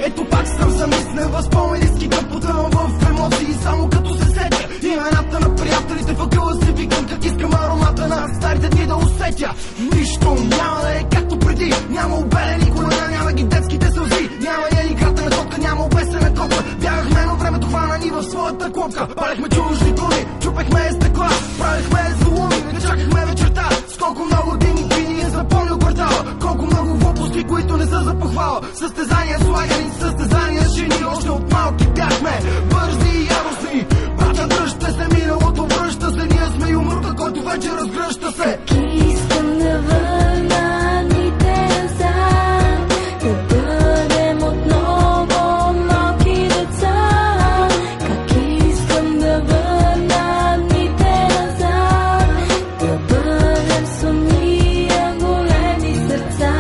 Ето пак съм замислен в спомени, скитам, потъвам в емоции, само като се сетя имената на приятелите, въгъла си викам, как искам аромата на старите дни да усетя. Нищо няма да е както преди, няма обелени колена, няма ги детските сълзи, няма я играта на топка, няма обесена копка. Бягахме на времето, хванани в своята клопка, палехме чужди думи, чупехме стъкла, правихме злоуми, не чакахме вечерта. С колко много дими пини е запомнил квартала, колко много глупости, които не са за похвала. Състезания слагани, състезания жени, още от малки бяхме бързи и яростни. Братя, дръжте се, миналото връща се, ние сме юмрука, който вече разгръща се. Искам да върна дните назад, да бъдем отново малки деца. Как искам да върна дните назад, да бъдем с уния големи сърца.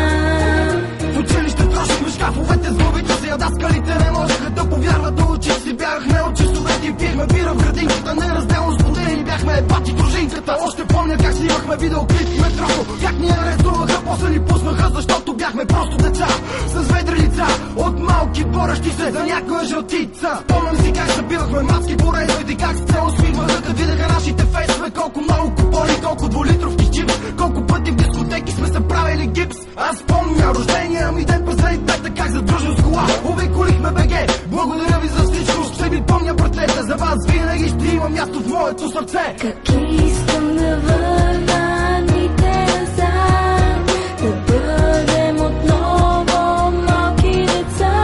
В училище трошихме шкафовете с главите си, а даскалите не можеха да повярват на очи си. Бягахме от часовете и пиехме бира в градинката, неразделно споделени бяхме бати дружинката. Още помня как снимахме видеоклип в метрото, как ни арестуваха, после ни пуснаха, защото бяхме просто деца с ведри лица, от малки борещи се за някоя жълтица. Спомням си как забивахме маски по рейдовете, как с цел усмихваха, като видяха нашите фейсове, колко много купони, колко двулитровки чипс, колко пъти в дискотеки сме се правили гипс. Аз помня рождения ми ден през 2005, как задружно с кола обиколихме БГ. Благодаря ви за всичко, ще ви помня, братлета, за вас винаги ще има място в моето сърце. Как искам да върна дните назад, да бъдем отново малки деца.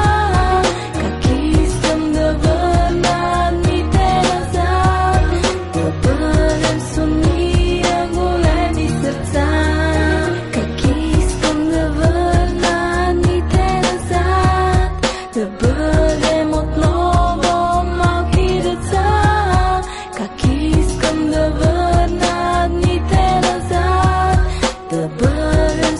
Как искам да върна дните назад, да бъдем с уния големи сърца. Как искам да върна дните назад, да бъдем отново малки деца. Как искам да върна дните назад, да бъдем